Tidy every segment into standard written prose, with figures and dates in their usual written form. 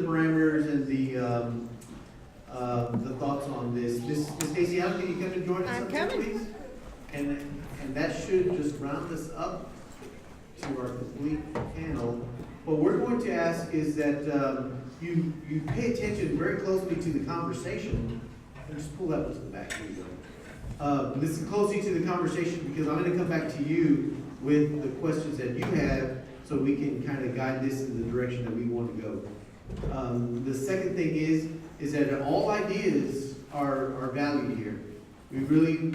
parameters and the thoughts on this. Miss Stacy, can you come and join us up here, please? And that should just round us up to our complete panel. What we're going to ask is that you pay attention very closely to the conversation. And just pull that one to the back. Here you go. Listen closely to the conversation because I'm going to come back to you with the questions that you have so we can kind of guide this in the direction that we want to go. The second thing is that all ideas are valued here. We really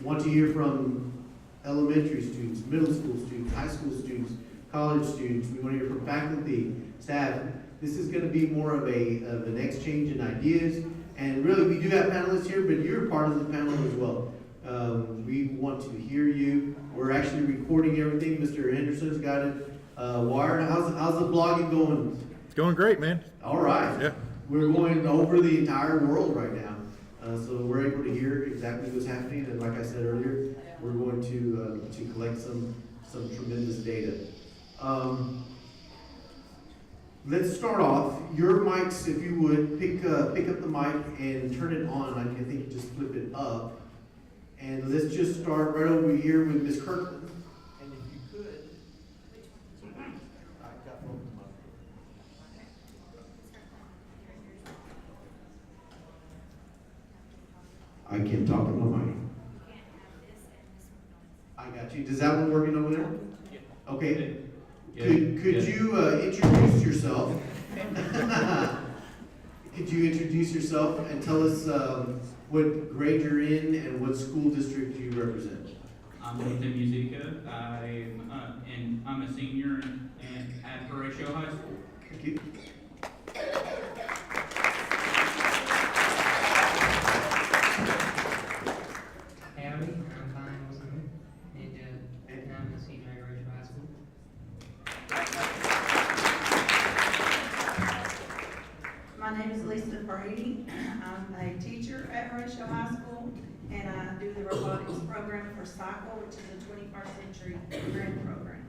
want to hear from elementary students, middle school students, high school students, college students. We want to hear from faculty, staff. This is going to be more of an exchange in ideas. And really, we do have panelists here, but you're part of the panel as well. We want to hear you. We're actually recording everything. Mr. Henderson's got it wired. How's the blogging going? It's going great, man. All right. Yeah. We're going over the entire world right now. So we're able to hear exactly what's happening. And like I said earlier, we're going to collect some tremendous data. Let's start off. Your mics, if you would, pick up the mic and turn it on. I think you just flip it up. And let's just start right over here with Ms. Kirkland. And if you could. I got both of them up. I can't talk to my mic. I got you. Does that one working over there? Yeah. Okay. Could you introduce yourself? Could you introduce yourself and tell us what grade you're in and what school district you represent? I'm Ethan Musica. I'm a senior at Horatio High School. Thank you. Howdy, I'm Ryan Wilson, and I'm a senior at Horatio High School. My name is Lisa Brady. I'm a teacher at Horatio High School, and I do the robotics program for Cycle, which is a 21st century grant program.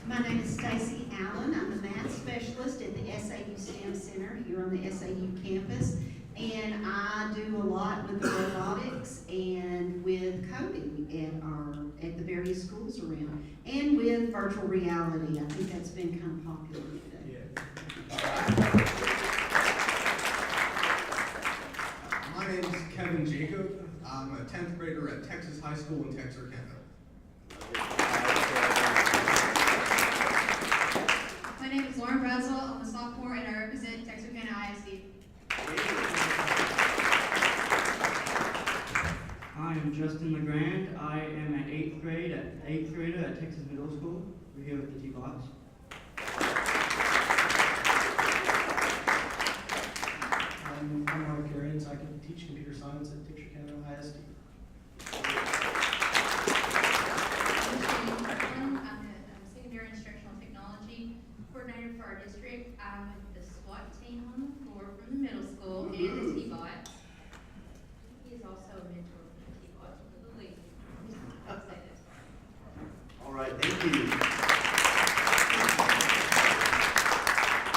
My name is Stacy Allen. I'm the math specialist at the SAU STEM Center here on the SAU campus. And I do a lot with the robotics and with coding at the various schools around, and with virtual reality. I think that's been kind of popular today. My name is Kevin Jacob. I'm a 10th grader at Texas High School in Texarkana. My name is Lauren Brazel. I'm a sophomore and I represent Texarkana ISD. I am Justin LeGrand. I am an 8th grader at Texas Middle School. We're here with the T-Bots. I'm Mark Arians. I can teach computer science at Texarkana ISD. I'm a secondary instructional technology coordinator for our district. I'm with the SWAT team on the floor from the middle school and the T-Bots. He is also a mentor for the T-Bots for the league. I'll say this. All right, thank you.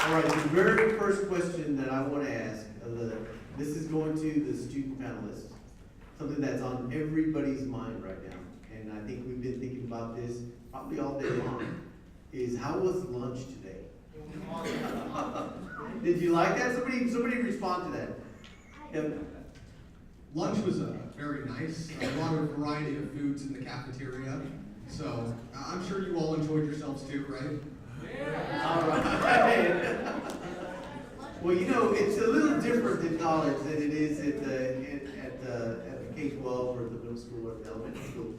All right, the very first question that I want to ask, this is going to the student panelists, something that's on everybody's mind right now, and I think we've been thinking about this probably all day long, is how was lunch today? Did you like that? Somebody respond to that. Yep. Lunch was very nice. A lot of variety of foods in the cafeteria. So I'm sure you all enjoyed yourselves too, right? Yeah. All right. Well, you know, it's a little different in college than it is at the K-12 or the middle school or the elementary school.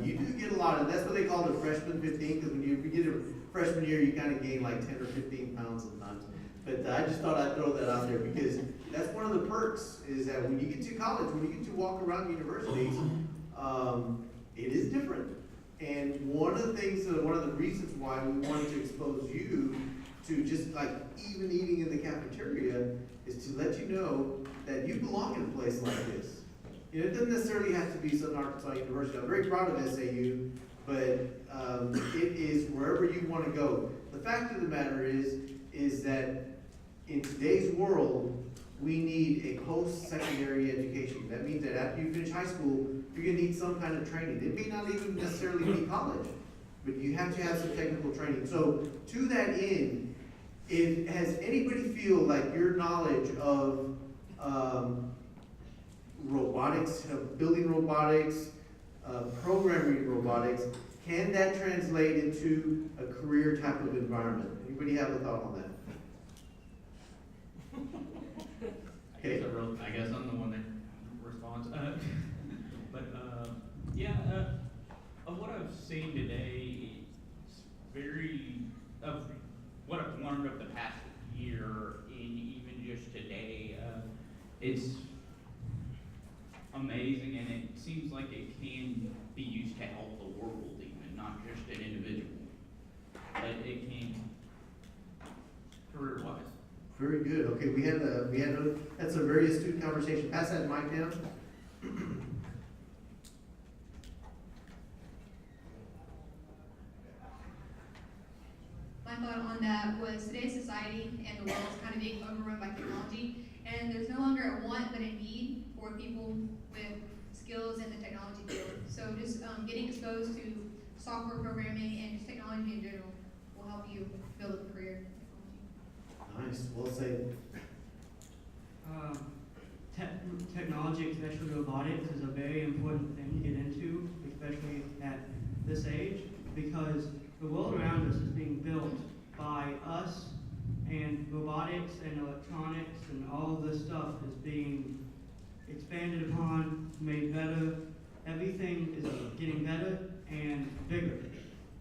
You do get a lot of, that's what they call the freshman 15, because when you get a freshman year, you kind of gain like 10 or 15 pounds sometimes. But I just thought I'd throw that out there because that's one of the perks is that when you get to college, when you get to walk around universities, it is different. And one of the reasons why we wanted to expose you to just like even eating in the cafeteria is to let you know that you belong in a place like this. You know, it doesn't necessarily have to be Southern Arkansas University. I'm very proud of SAU, but it you want to go. The fact of the matter is that in today's world, we need a post-secondary education. That means that after you finish high school, you're gonna need some kind of training. It may not even necessarily be college, but you have to have some technical training. So to that end, has anybody feel like your knowledge of robotics, building robotics, programming robotics, can that translate into a career type of environment? Anybody have a thought on that? Okay. I guess I'm the one that responds. Of what I've seen today, it's very, of what I've learned over the past year, and even just today, it's amazing, and it seems like it can be used to help the world even, not just an individual. But it can, career-wise. Very good. Okay, that's a very astute conversation. Pass that mic down. My thought on that was today's society and the world is kind of being overrun by technology, and there's no longer a want but a need for people with skills in the technology field. So just getting exposed to software programming and just technology in general will help you build a career in technology. Nice, well said. Technology, especially robotics, is a very important thing to get into, especially at this age, because the world around us is being built by us, and robotics and electronics and all of this stuff is being expanded upon, made better. Everything is getting better and bigger,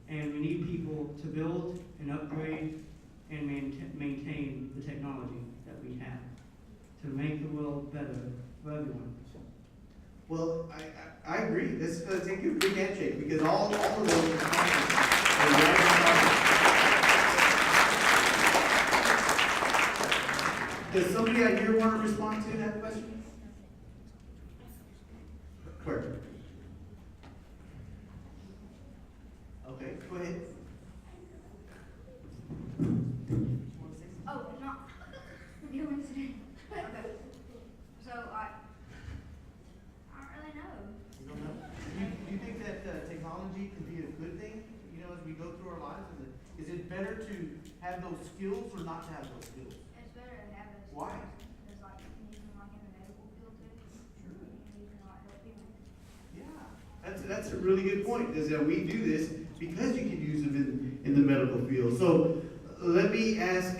and we need people to build and upgrade and maintain the technology that we have to make the world better for everyone. Well, I agree. This is going to take a big handshake because all of those responses are right on target. Does somebody out here want to respond to that question? Where? Okay, go ahead. Oh, no. You want to say? Okay. So I don't really know. You don't know? Do you think that technology can be a good thing, you know, as we go through our lives? Is it better to have those skills or not to have those skills? It's better to have those. Why? Because like you can use them like in the medical field too. Sure. You can like help people. Yeah, that's a really good point, is that we do this because you can use them in the medical field. So let me ask,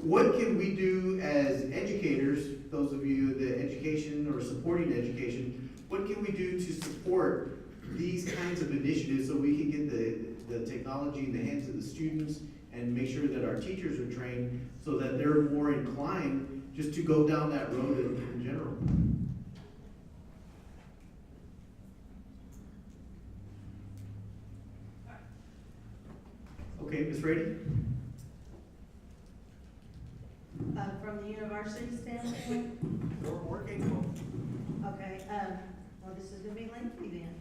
what can we do as educators, those of you in the education or supporting education, what can we do to support these kinds of initiatives so we can get the technology in the hands of the students and make sure that our teachers are trained so that they're more inclined just to go down that road in general? Okay, Ms. Rady? From the university standpoint, Or capable. okay, well, this is gonna be lengthy then.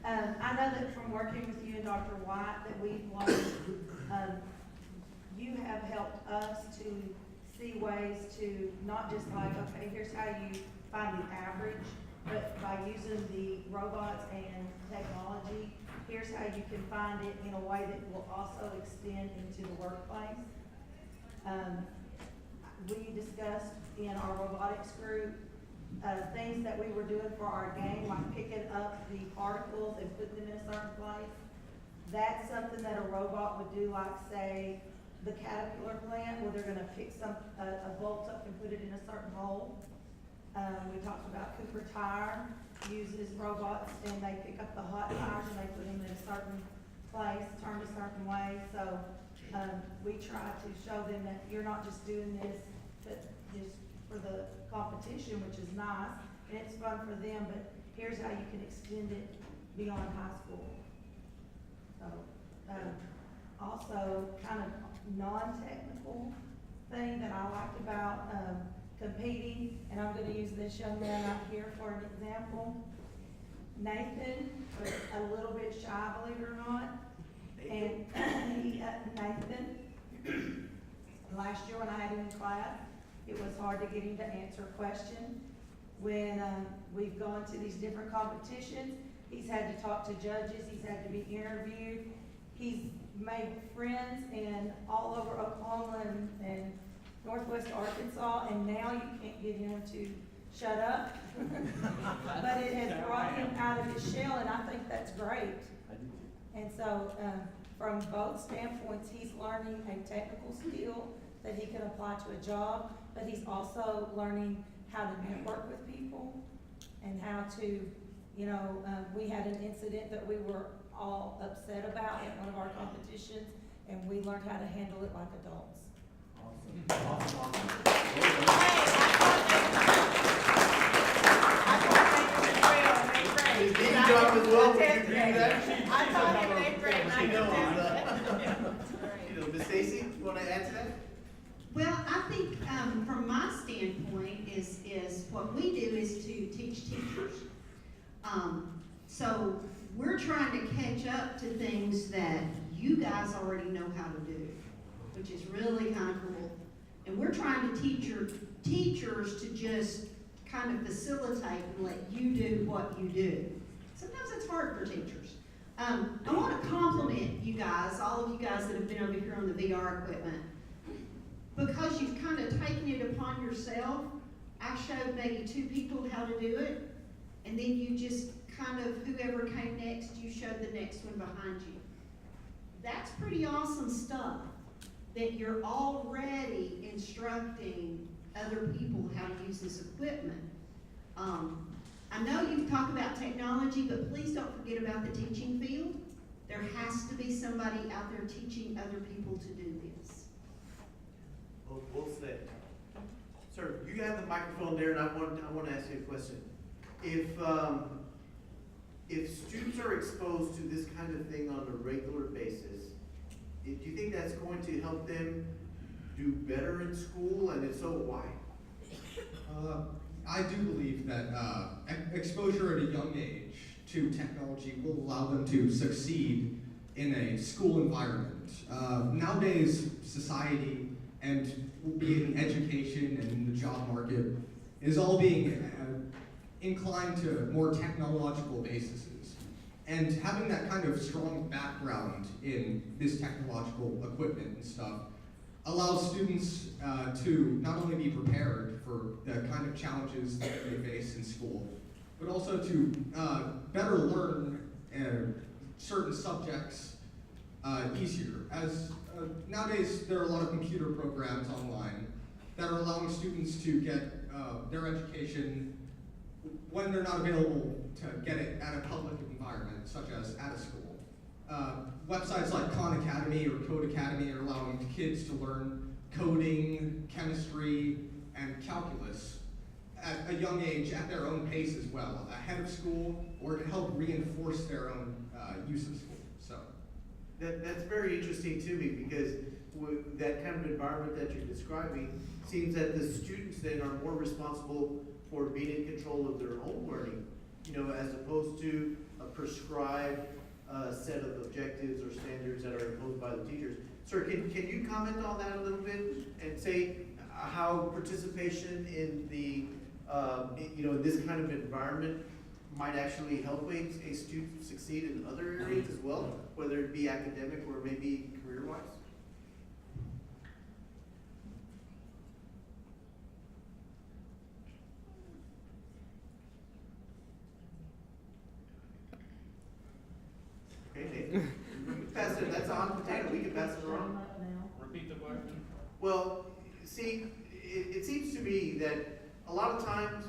I know that from working with you and Dr. White, that we've learned, you have helped us to see ways to not just like, okay, here's how you find the average, but by using the robots and technology, here's how you can find it in a way that will also extend into the workplace. We discussed in our robotics group, things that we were doing for our game, like picking up the particles and putting them in a certain place. That's something that a robot would do, like say, the caterpillar plant, where they're gonna pick a bolt up and put it in a certain hole. We talked about Cooper Tire uses robots and they pick up the hot tires and they put them in a certain place, turned a certain way. So we try to show them that you're not just doing this just for the competition, which is nice, and it's fun for them, but here's how you can extend it beyond high school. So, also kind of non-technical thing that I liked about competing, and I'm gonna use this young man out here for an example. Nathan was a little bit shy, believe it or not, And Nathan, last year when I had him in class, it was hard to get him to answer a question. When we've gone to these different competitions, he's had to talk to judges, he's had to be interviewed. He's made friends in all over Oklahoma and Northwest Arkansas, and now you can't get him to shut up. But it has brought him out of his shell, and I think that's great. And so, from both standpoints, he's learning a technical skill that he can apply to a job, but he's also learning how to network with people and how to, you know, we had an incident that we were all upset about at one of our competitions, and we learned how to handle it like adults. His day job as well, would you agree with that? I taught him in 8th grade and I You know, contested. you know, Ms. Stacy, you wanna add to that? Well, I think, from my standpoint, is what we do is to teach teachers. So we're trying to catch up to things that you guys already know how to do, which is really kind of cool. And we're trying to teach your teachers to just kind of facilitate and let you do what you do. Sometimes it's hard for teachers. I want to compliment you guys, all of you guys that have been over here on the VR equipment. Because you've kind of taken it upon yourself, I showed maybe 2 people how to do it, and then you just kind of, whoever came next, you showed the next one behind you. That's pretty awesome stuff, that you're already instructing other people how to use this equipment. I know you've talked about technology, but please don't forget about the teaching field. There has to be somebody out there teaching other people to do this. Well said. Sir, you have the microphone there, and I want to ask you a question. If students are exposed to this kind of thing on a regular basis, do you think that's going to help them do better in school, and if so, why? I do believe that exposure at a young age to technology will allow them to succeed in a school environment. Nowadays, society, and be it in education and in the job market, is all being inclined to more technological bases. And having that kind of strong background in this technological equipment and stuff allows students to not only be prepared for the kind of challenges that they face in school, but also to better learn certain subjects easier. As nowadays, there are a lot of computer programs online that are allowing students to get their education when they're not available to get it at a public environment, such as at a school. Websites like Khan Academy or Code Academy are allowing kids to learn coding, chemistry, and calculus at a young age at their own pace as well, ahead of school, or to help reinforce their own use of school. So That's very interesting to me, because that kind of environment that you're describing seems that the students then are more responsible for being in control of their own learning, you know, as opposed to a prescribed set of objectives or standards that are imposed by the teachers. Sir, can you comment on that a little bit and say how participation in the, you know, this kind of environment might actually help a student succeed in other areas as well, whether it be academic or maybe career-wise? Okay, Nathan. Pass it, that's a hot potato, we can pass it around. Repeat the question. Well, see, it seems to me that a lot of times,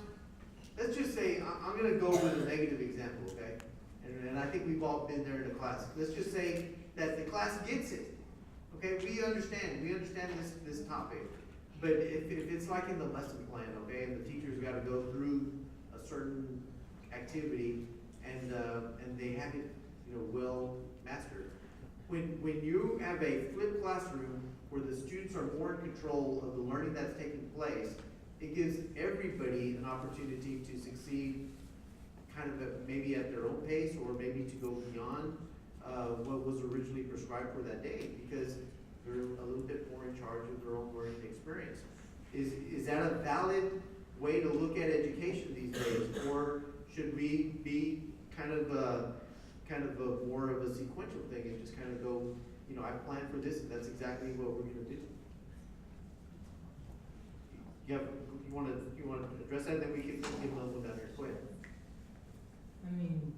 let's just say, I'm gonna go with a negative example, okay? And I think we've all been there in a class. Let's just say that the class gets it, okay? We understand this topic. But if it's like in the lesson plan, okay, and the teacher's gotta go through a certain activity and they have it, you know, well mastered. When you have a flipped classroom where the students are more in control of the learning that's taking place, it gives everybody an opportunity to succeed kind of maybe at their own pace, or maybe to go beyond what was originally prescribed for that day, because they're a little bit more in charge of their own learning experience. Is that a valid way to look at education these days, or should we be kind of a more of a sequential thing and just kind of go, I planned for this and that's exactly what we're gonna do? You wanna address that, then we can give them a little down here, go ahead. I mean,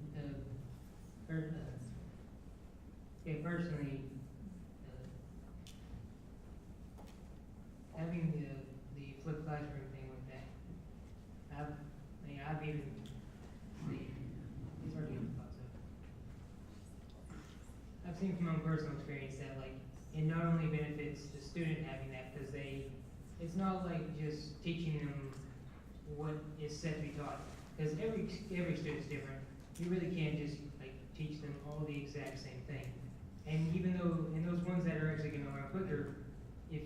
personally, having the flipped classroom thing with that, I've even, these are getting thoughts up. I've seen from my own personal experience that it not only benefits the student having that, because it's not like just teaching them what is set to be taught, because every student's different. You really can't just teach them all the exact same thing. And even though, in those ones that are actually gonna learn quicker, if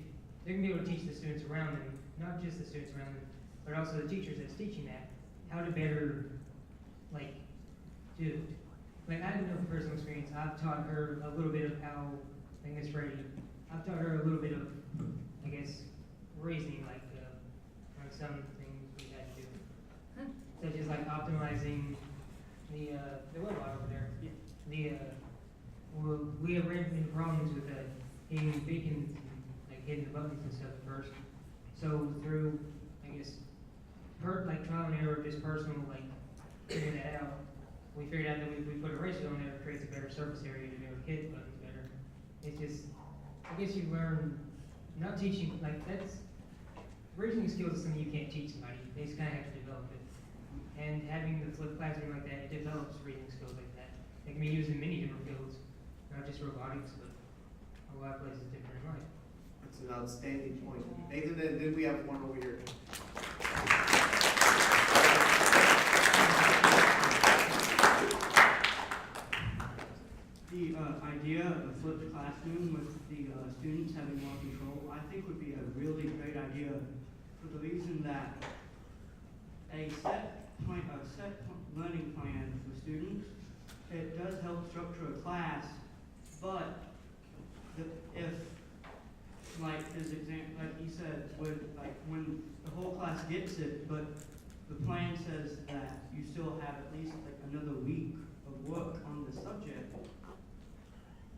they're gonna be able to teach the students around them, not just the students around them, but also the teachers that's teaching that, how to better, do it. I know from personal experience, I've taught her a little bit of how, Miss Brady, I've taught her a little bit of, reasoning, on some things we had to do. Such as optimizing the robot over there. We have ran into problems with hitting hitting the buttons and stuff at first. So through, trial and error, just personal, figuring that out, we figured out that if we put a ratio on there, it creates a better surface area to be able to hit the buttons better. It's just, you learn, not teaching, reasoning skills is something you can't teach somebody. They just kind of have to develop it. And having the flipped classroom like that, it develops reasoning skills like that. It can be used in many different fields, not just robotics, but a lot of places different in life. That's an outstanding point. Nathan, then we have one over here. The idea of a flipped classroom with the students having more control, I think would be a really great idea for the reason that a set learning plan for students, it does help structure a class, but if, his example, like he said, when the whole class gets it, but the plan says that you still have at least another week of work on the subject,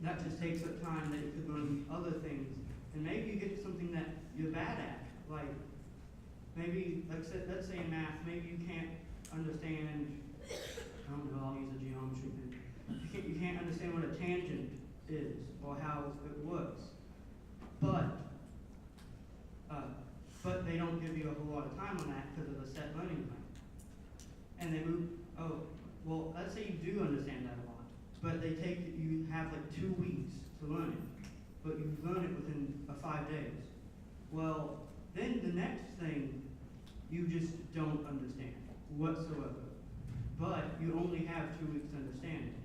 that just takes up time that you could learn other things, and maybe you get something that you're bad at, maybe, let's say in math, maybe you can't understand, I don't know, I'll use a geometry thing. You can't understand what a tangent is, or how it works. But they don't give you a whole lot of time on that because of the set learning plan. And they move, let's say you do understand that a lot, but you have 2 weeks to learn it, but you learn it within 5 days. Well, then the next thing, you just don't understand whatsoever. But you only have 2 weeks to understand it.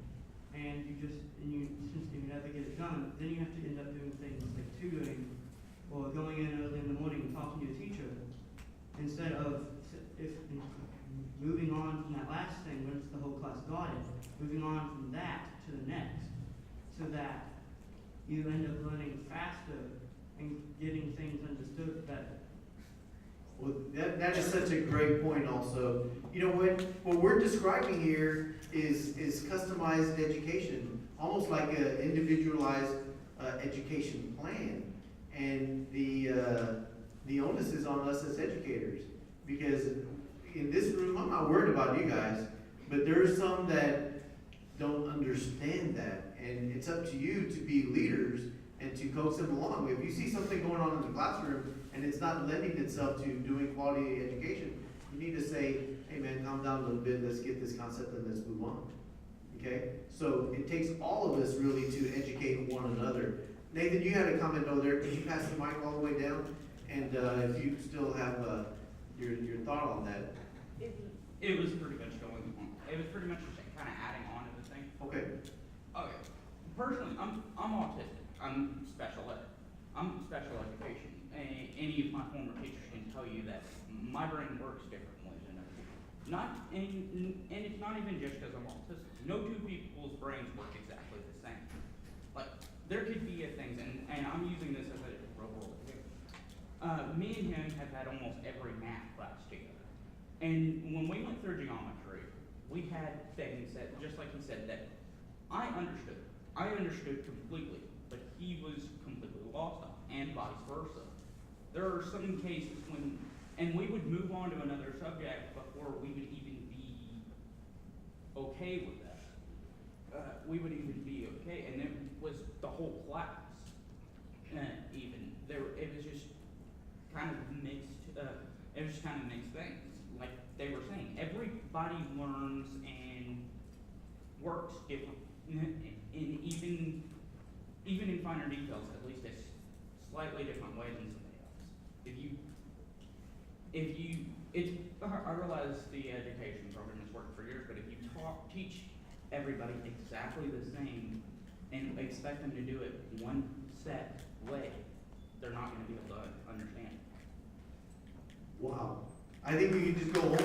And since you never get it done, then you have to end up doing things like tutoring, or going in early in the morning and talking to your teacher, instead of moving on from that last thing, once the whole class got it, moving on from that to the next, so that you end up learning faster and getting things understood better. Well, that is such a great point also. What we're describing here is customized education, almost like an individualized education plan. And the onus is on us as educators, because in this room, I'm not worried about you guys, but there's some that don't understand that, and it's up to you to be leaders and to coach them along. If you see something going on in the classroom and it's not lending itself to doing quality education, you need to say, hey man, calm down a little bit, let's get this concept and let's move on. Okay? So it takes all of us really to educate one another. Nathan, you had a comment over there. Could you pass the mic all the way down? And if you still have your thought on that. It was pretty much going on. It was pretty much just kind of adding on to the thing. Okay. Okay. Personally, I'm autistic. I'm special ed. I'm special education. Any of my former teachers can tell you that my brain works differently than other people. And it's not even just because I'm autistic. No two people's brains work exactly the same. there could be things, and I'm using this as a real world example. Me and him have had almost every math class together. And when we went through geometry, we had things that, just like he said, that I understood. I understood completely, but he was completely lost on, and vice versa. There are some cases when, and we would move on to another subject before we would even be okay with that. We would even be okay, and it was the whole class. Even there, it was just kind of mixed. It was just kind of mixed things. Like they were saying, everybody learns and works different, in even in finer details, at least a slightly different way than somebody else. I realize the education program has worked for years, but if you teach everybody exactly the same and expect them to do it one set way, they're not going to be able to understand it. Wow. I think we can just go home.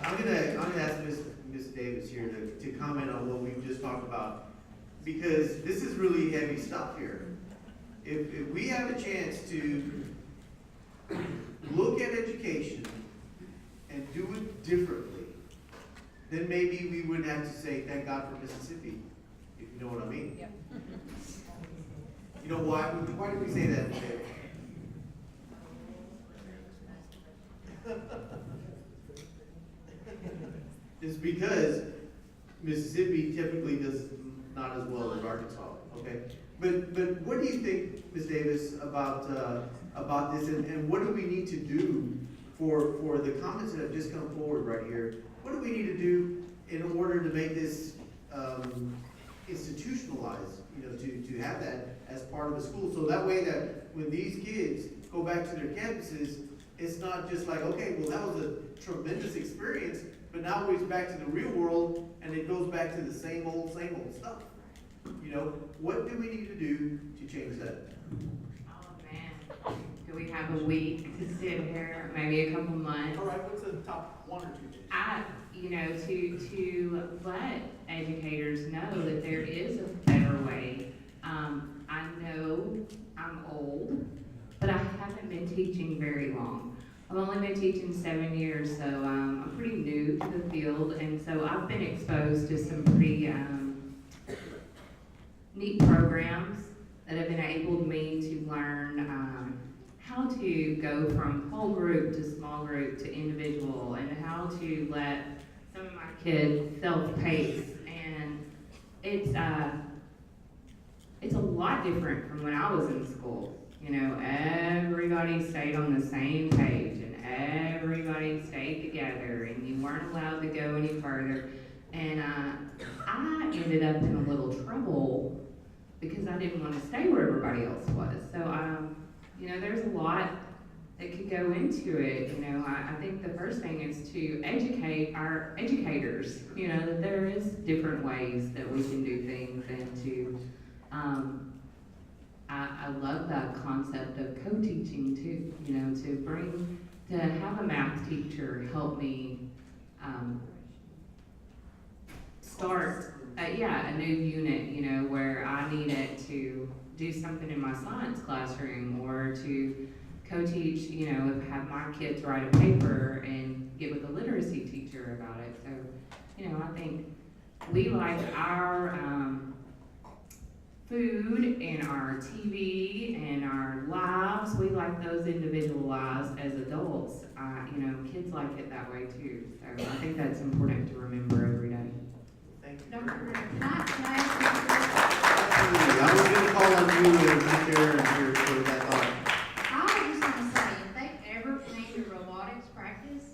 I'm gonna ask Ms. Davis here to comment on what we've just talked about, because this is really heavy stuff here. If we have a chance to look at education and do it differently, then maybe we wouldn't have to say, thank God for Mississippi, if you know what I mean. Yep. You know why? Why did we say that today? It's because Mississippi typically does not as well as Arkansas, okay? But what do you think, Ms. Davis, about this, and what do we need to do for the comments that have just come forward right here? What do we need to do in order to make this institutionalized, to have that as part of the school, so that way that when these kids go back to their campuses, it's not just like, okay, well, that was a tremendous experience, but now we're back to the real world, and it goes back to the same old stuff. What do we need to do to change that? Oh, man. Do we have a week to sit here, maybe a couple months? All right, what's the top 1 or 2 days? To let educators know that there is a better way. I know I'm old, but I haven't been teaching very long. I've only been teaching 7 years, so I'm pretty new to the field, and so I've been exposed to some pretty neat programs that have enabled me to learn how to go from whole group to small group to individual, and how to let some of my kids self-pace. And it's a lot different from when I was in school. Everybody stayed on the same page, and everybody stayed together, and you weren't allowed to go any further. And I ended up in a little trouble because I didn't want to stay where everybody else was. So, there's a lot that could go into it. I think the first thing is to educate our educators, that there is different ways that we can do things, and to, I love that concept of co-teaching too, to have a math teacher help me start a new unit, where I needed to do something in my science classroom, or to co-teach, have my kids write a paper and get with a literacy teacher about it. So, I think we like our food and our TV and our lives, we like those individualized as adults. Kids like it that way too. So I think that's important to remember every day. Thank you. Dr. Ritter, can I ask Absolutely. I was going to call on you and right there and here for that thought. I was just gonna say, if they ever came to robotics practice,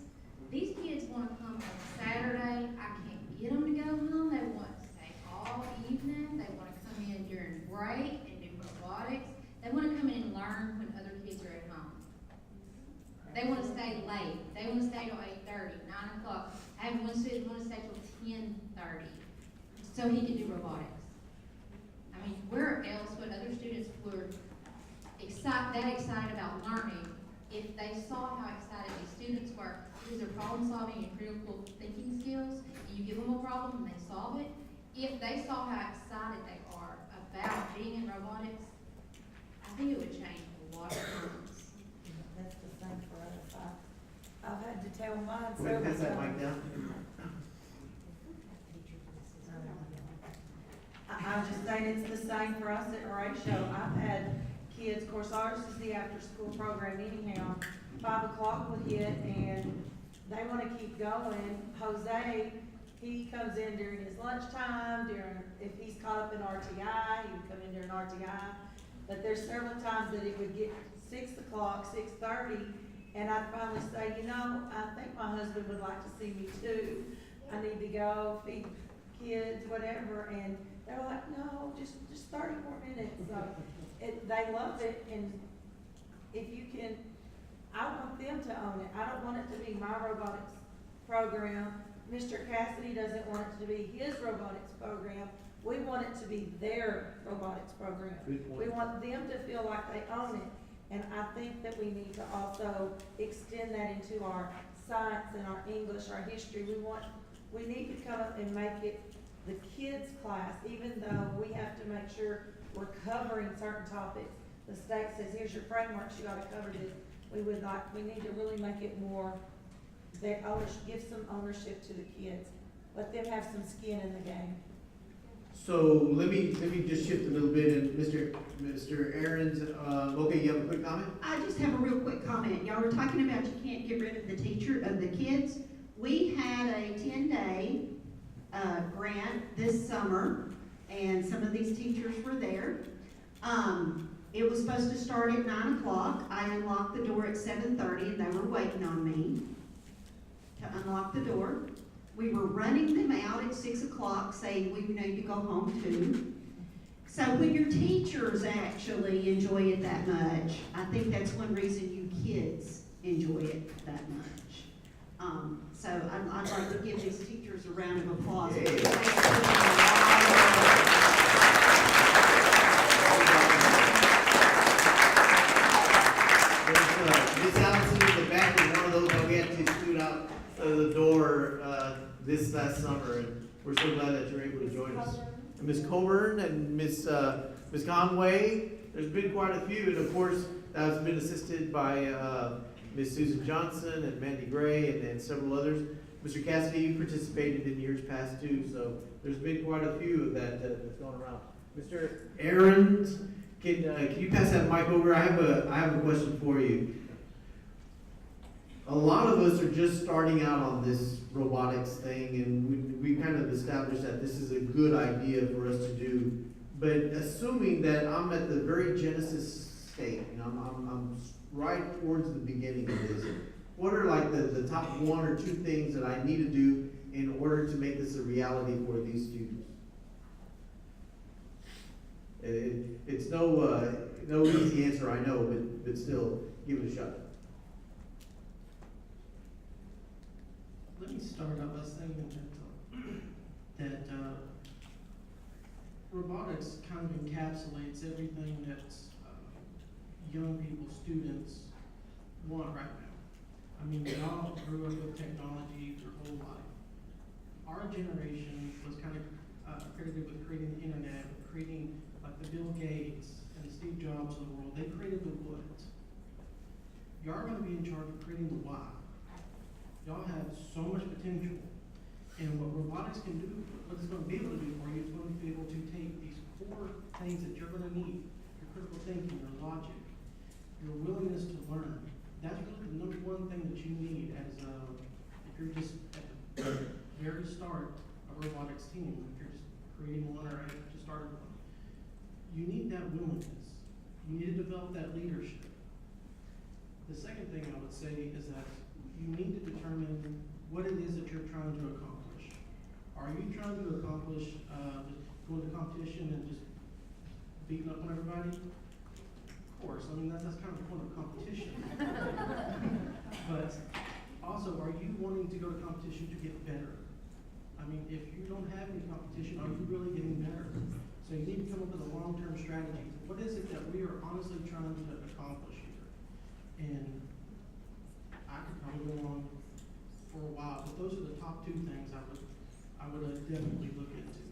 these kids wanna come on Saturday, I can't get them to go home, they want to stay all evening, they wanna come in during break and do robotics, they wanna come in and learn when other kids are at home. They wanna stay late, they wanna stay till 8:30, 9 o'clock, I have one student wanna stay till 10:30, so he can do robotics. I mean, where else would other students were excited about learning if they saw how excited these students where these are problem solving and critical thinking skills, and you give them a problem and they solve it, if they saw how excited they are about being in robotics, I think it would change a lot of things. That's the same for us. I've had to tell mine We're gonna several pass that mic times. down. I'm just saying it's the same for us at Horatio. I've had kids, of course, ours is the after-school program anyhow. 5 o'clock will hit and they wanna keep going. Jose, he comes in during his lunchtime, if he's caught up in RTI, he would come in during RTI. But there's several times that it would get 6 o'clock, 6:30, and I'd finally say, you know, I think my husband would like to see me too. I need to go feed kids, whatever, and they're like, no, just 30 more minutes. So they love it, and if you can, I want them to own it. I don't want it to be my robotics program. Mr. Cassidy doesn't want it to be his robotics program. We want it to be their robotics program. Good point. We want them to feel like they own it. And I think that we need to also extend that into our science and our English, our history. We need to come up and make it the kids' class, even though we have to make sure we're covering certain topics. The state says, here's your frameworks, you gotta cover this. We need to really make it more, that give some ownership to the kids. Let them have some skin in the game. So let me just shift a little bit, and Mr. Aaron's, okay, you have a quick comment? I just have a real quick comment. Y'all were talking about you can't get rid of the kids. We had a 10-day grant this summer, and some of these teachers were there. It was supposed to start at 9 o'clock. I unlocked the door at 7:30, and they were waiting on me to unlock the door. We were running them out at 6 o'clock, saying we need to go home too. So when your teachers actually enjoy it that much, I think that's one reason you kids enjoy it that much. So I'd like to give these teachers a round of applause. Miss Allison in the back is one of those that we had to scoot out the door this last summer, and we're so glad that you're able to join us. And Miss Coburn and Miss Conway, there's been quite a few, and of course, that's been assisted by Miss Susan Johnson and Mandy Gray and several others. Mr. Cassidy, you participated in years past too, so there's been quite a few of that that's gone around. Mr. Aaron, can you pass that mic over? I have a question for you. A lot of us are just starting out on this robotics thing, and we kind of established that this is a good idea for us to do. But assuming that I'm at the very genesis state, you know, I'm right towards the beginning of this, what are like the top 1 or 2 things that I need to do in order to make this a reality for these students? It's no easy answer, I know, but still, give it a shot. Let me start out by saying that robotics kind of encapsulates everything that young people, students want right now. I mean, we all grew up with technology their whole life. Our generation was kind of credited with creating the internet, creating like the Bill Gates and the Steve Jobs of the world. They created the what. Y'all are going to be in charge of creating the why. Y'all have so much potential, and what robotics can do, what it's going to be able to do for you, is going to be able to take these core things that you're going to need, your critical thinking, your logic, your willingness to learn. That's really the number 1 thing that you need as if you're just at the very start of a robotics team, if you're just creating one or just started one. You need that willingness. You need to develop that leadership. The second thing I would say is that you need to determine what it is that you're trying to accomplish. Are you trying to accomplish just going to competition and just beating up on everybody? Of course, I mean that's kind of the point of competition. But also, are you wanting to go to competition to get better? I mean, if you don't have any competition, are you really getting better? So you need to come up with a long-term strategy. What is it that we are honestly trying to accomplish here? And I could probably go on for a while, but those are the top two things I would definitely look into.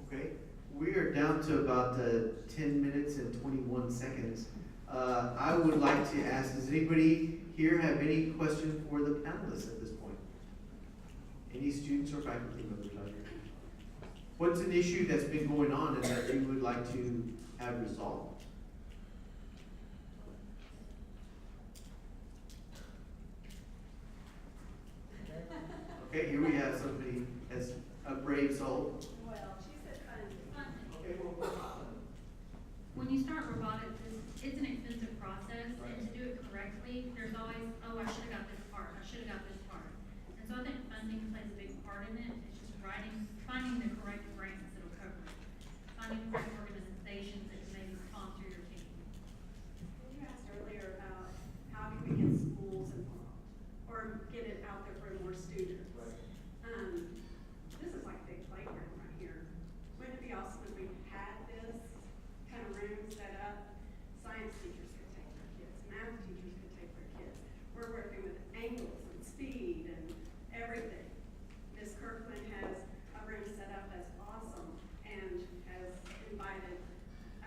Okay, we are down to about 10 minutes and 21 seconds. I would like to ask, does anybody here have any question for the panelists at this point? Any students or faculty members out here? What's an issue that's been going on and that you would like to have resolved? Okay, here we have somebody as a brave soul. Well, she said funding. Okay, well, When you start robotics, it's an expensive process, and to do it correctly, there's always, oh, I should have got this part, I should have got this part. And so I think funding plays a big part in it. It's just finding the correct grants that'll cover it, finding the correct organizations that can maybe sponsor your team. You asked earlier about how can we get schools involved, or get it out there for more students. This is like a big playground right here. Wouldn't it be awesome if we had this kind of room set up? Science teachers could take their kids, math teachers could take their kids. We're working with angles and speed and everything. Ms. Kirkland has a room set up that's awesome and has invited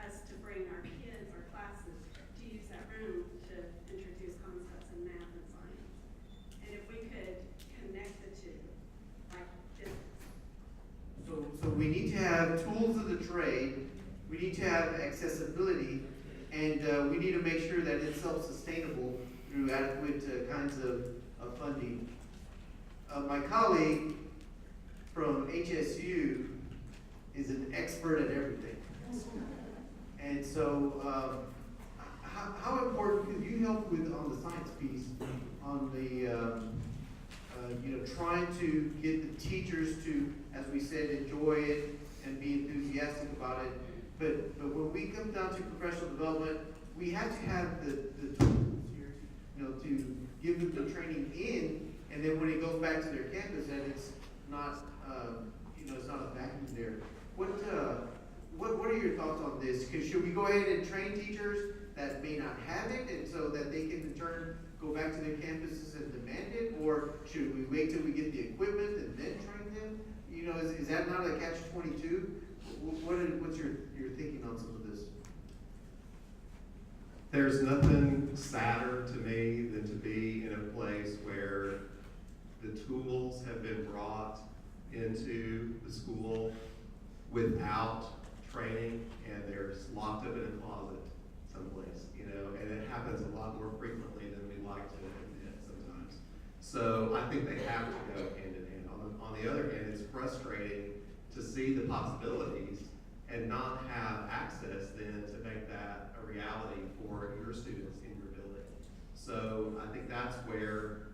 us to bring our kids, our classes, to use that room to introduce concepts in math and science. And if we could connect the two, like this. So we need to have tools of the trade, we need to have accessibility, and we need to make sure that it's self-sustainable through adequate kinds of funding. My colleague from HSU is an expert at everything. And so, how important, could you help with, on the science piece, on the, trying to get the teachers to, as we said, enjoy it and be enthusiastic about it. But when we come down to professional development, we have to have the tools here, to give them the training in, and then when it goes back to their campus, that it's not, it's not a vacuum there. What are your thoughts on this? Should we go ahead and train teachers that may not have it, and so that they can in turn go back to their campuses and demand it, or should we wait till we get the equipment and then train them? Is that not a catch-22? What's your thinking on some of this? There's nothing sadder to me than to be in a place where the tools have been brought into the school without training and they're locked up in a closet someplace, and it happens a lot more frequently than we like to admit sometimes. So I think they have to go hand in hand. On the other hand, it's frustrating to see the possibilities and not have access then to make that a reality for your students in your building. So I think that's where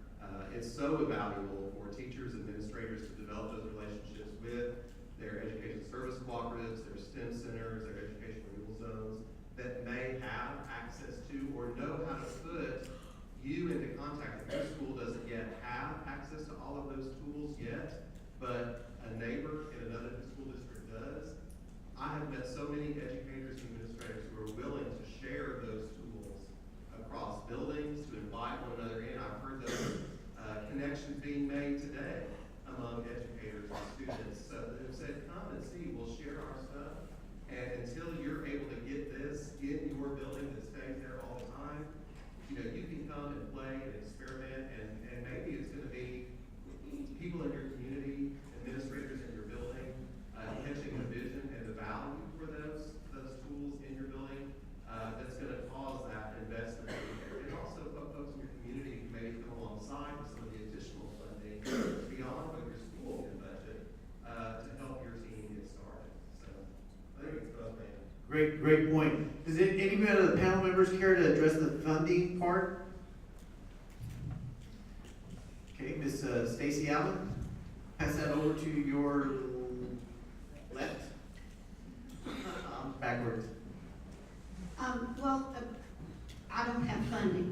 it's so valuable for teachers, administrators to develop those relationships with their education service cooperatives, their STEM centers, their education renewal zones that may have access to or know how to put you into contact. If your school doesn't yet have access to all of those tools yet, but a neighbor in another school district does, I have met so many educators and administrators who are willing to share those tools across buildings, to invite one another in. I've heard those connections being made today among educators and students. So they've said, come and see, we'll share our stuff. And until you're able to get this in your building that stays there all the time, you can come and play and experiment, and maybe it's going to be people in your community, administrators in your building, catching the vision and the value for those tools in your building, that's going to cause that investment. And also folks in your community who maybe come alongside with some of the additional funding beyond what your school can budget to help your team get started. So I think it's both ways. Great point. Does anybody of the panel members care to address the funding part? Okay, Ms. Stacy Allen, pass that over to your left. Backwards. I don't have funding.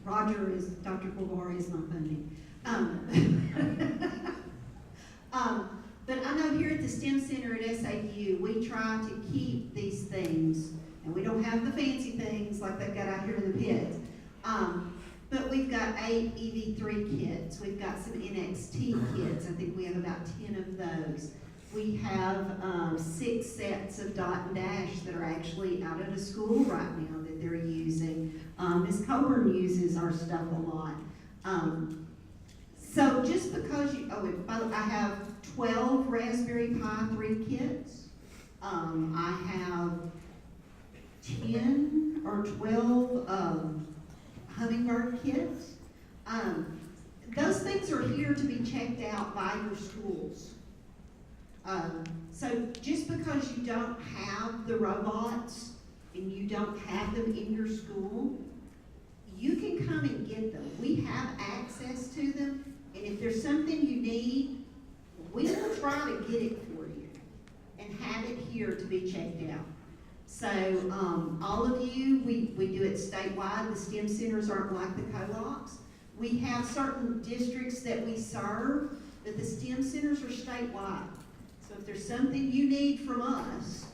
Dr. Boulvar is my funding. But I know here at the STEM Center at SAU, we try to keep these things, and we don't have the fancy things like they've got out here in the pit. But we've got 8 EV3 kits. We've got some NXT kits. I think we have about 10 of those. We have 6 sets of dot and dash that are actually out at a school right now that they're using. Ms. Coburn uses our stuff a lot. So just because you, I have 12 Raspberry Pi 3 kits. I have 10 or 12 Hummingbird kits. Those things are here to be checked out by your schools. So just because you don't have the robots and you don't have them in your school, you can come and get them. We have access to them, and if there's something you need, we will try to get it for you and have it here to be checked out. So all of you, we do it statewide. The STEM centers aren't like the co-ops. We have certain districts that we serve, but the STEM centers are statewide. So if there's something you need from us,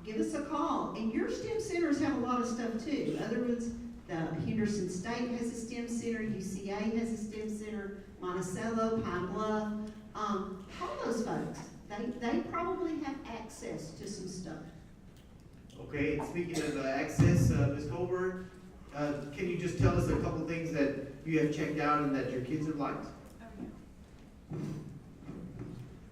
give us a call. And your STEM centers have a lot of stuff too. Other ones, the Henderson State has a STEM center, UCA has a STEM center, Monticello, Pine Bluff. Call those folks. They probably have access to some stuff. Okay, and speaking of access, Ms. Colbert, can you just tell us a couple things that you have checked out and that your kids have liked?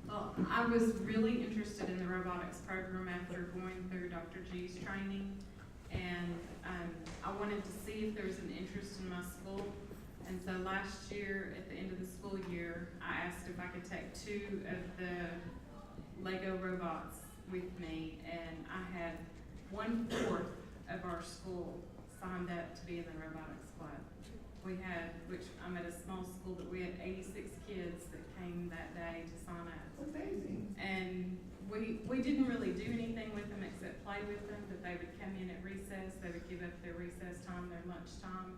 Well, I was really interested in the robotics program after going through Dr. G's training, and I wanted to see if there was an interest in my school. And so last year, at the end of the school year, I asked if I could take 2 of the Lego robots with me, and I had 1/4 of our school signed up to be in the robotics club. We had, which I'm at a small school, but we had 86 kids that came that day to sign up. Amazing. And we didn't really do anything with them except play with them, but they would come in at recess, they would give up their recess time, their lunch time,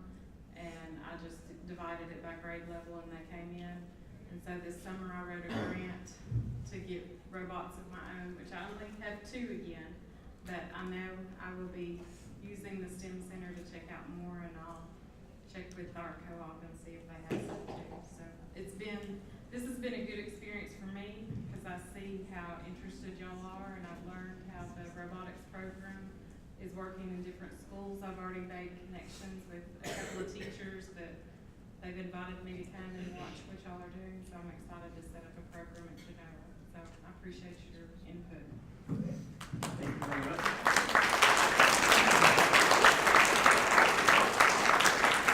and I just divided it by grade level and they came in. And so this summer I wrote a grant to get robots of my own, which I only have 2 again, but I know I will be using the STEM Center to check out more, and I'll check with our co-op and see if they have some too. So this has been a good experience for me because I see how interested y'all are, and I've learned how the robotics program is working in different schools. I've already made connections with a couple of teachers that they've invited me to come and watch what y'all are doing, so I'm excited to set up a program at Genoa. So I appreciate your input. Thank you very much.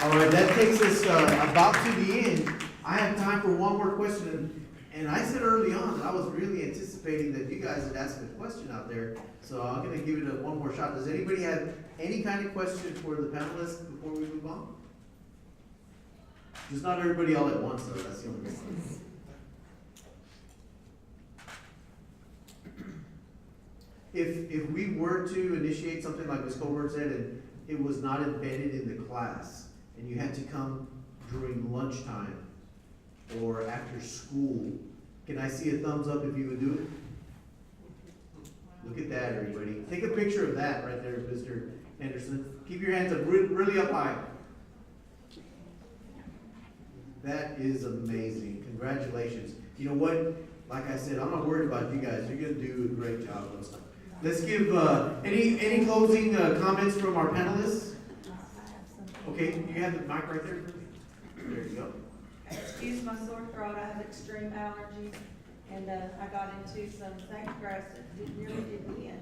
All right, that takes us about to the end. I have time for one more question, and I said early on that I was really anticipating that you guys would ask a question out there, so I'm going to give it one more shot. Does anybody have any kind of question for the panelists before we move on? Just not everybody all at once, though. That's the only reason. If we were to initiate something like Ms. Colbert said, and it was not embedded in the class, and you had to come during lunchtime or after school, can I see a thumbs up if you would do it? Look at that, everybody. Take a picture of that right there, Mr. Henderson. Keep your hands up really up high. That is amazing. Congratulations. You know what? Like I said, I'm not worried about you guys. You're going to do a great job on stuff. Let's give any closing comments from our panelists. Okay, you have the mic right there. There you go. Excuse my sore throat, I have extreme allergies, and I got into some thank grass that nearly did me in.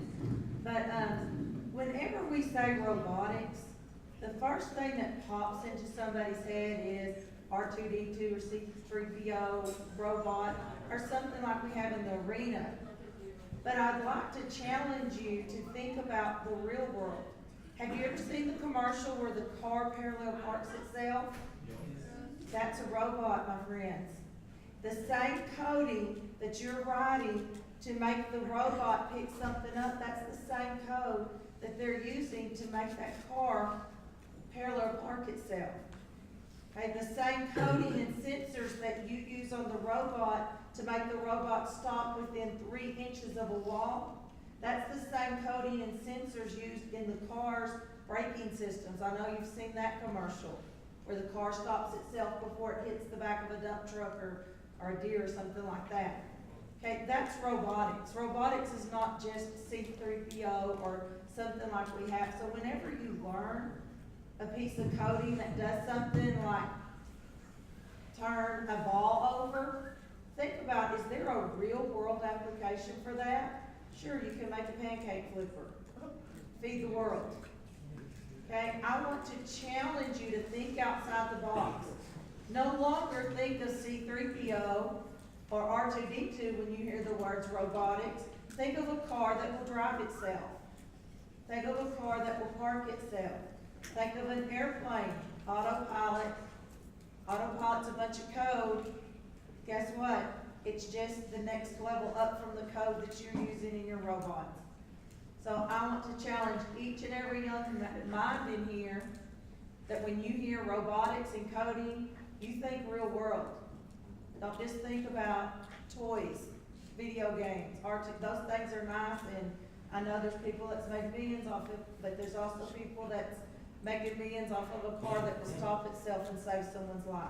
But whenever we say robotics, the first thing that pops into somebody's head is R2D2 or C3PO robot, or something like we have in the arena. But I'd like to challenge you to think about the real world. Have you ever seen the commercial where the car parallel parks itself? That's a robot, my friends. The same coding that you're writing to make the robot pick something up, that's the same code that they're using to make that car parallel park itself. Okay, the same coding and sensors that you use on the robot to make the robot stop within 3 inches of a wall, that's the same coding and sensors used in the car's braking systems. I know you've seen that commercial. where the car stops itself before it hits the back of a dump truck or a deer or something like that. Okay, that's robotics. Robotics is not just C3PO or something like we have. So whenever you learn a piece of coding that does something like turn a ball over, think about, is there a real world application for that? Sure, you can make a pancake flipper, feed the world. Okay, I want to challenge you to think outside the box. No longer think of C3PO or R2D2 when you hear the words robotics. Think of a car that will drive itself. Think of a car that will park itself. Think of an airplane, autopilot. Autopilot's a bunch of code. Guess what? It's just the next level up from the code that you're using in your robots. So I want to challenge each and every young mind in here that when you hear robotics and coding, you think real world. Don't just think about toys, video games, art. Those things are nice, and I know there's people that's made millions off it, but there's also people that's making millions off of a car that will stop itself and save someone's life.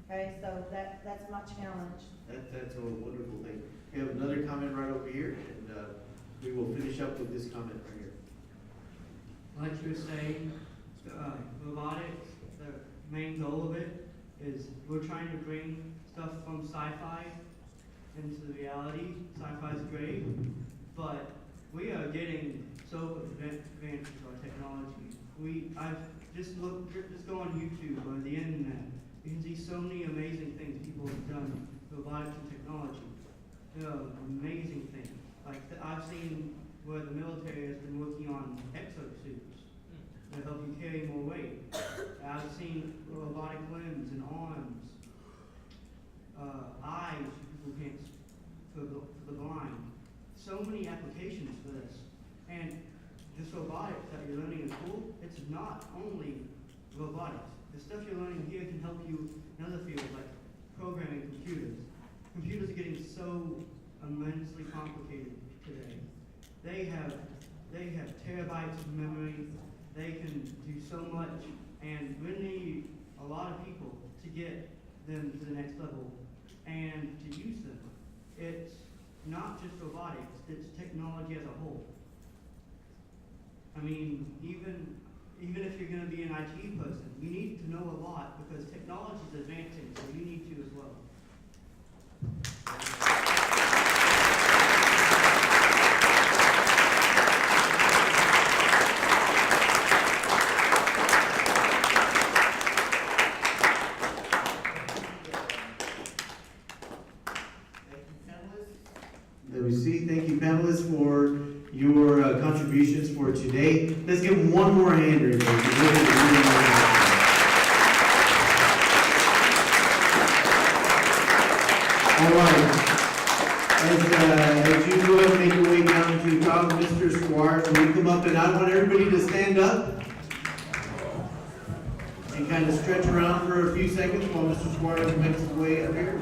Okay, so that's my challenge. That's a wonderful thing. We have another comment right over here, and we will finish up with this comment right here. Like you were saying, robotics, the main goal of it is we're trying to bring stuff from sci-fi into reality. Sci-fi is great, but we are getting so advanced with our technology. I've just go on YouTube or the internet. You can see so many amazing things people have done with robotics and technology. There are amazing things. Like I've seen where the military has been working on exosuits that help you carry more weight. I've seen robotic limbs and arms, eyes for people can't, for the blind. So many applications for this. And this robotics that you're learning in school, it's not only robotics. The stuff you're learning here can help you in other fields like programming computers. Computers are getting so immensely complicated today. They have terabytes of memory. They can do so much, and we need a lot of people to get them to the next level and to use them. It's not just robotics, it's technology as a whole. I mean, even if you're going to be an IT person, you need to know a lot because technology is advancing, so you need to as well. Thank you, panelists, for your contributions for today. Let's give them one more hand, everybody. All right. As you go ahead and make your way down to the top, Mr. Squires, will you come up, and I want everybody to stand up and kind of stretch around for a few seconds while Mr. Squires makes his way up here.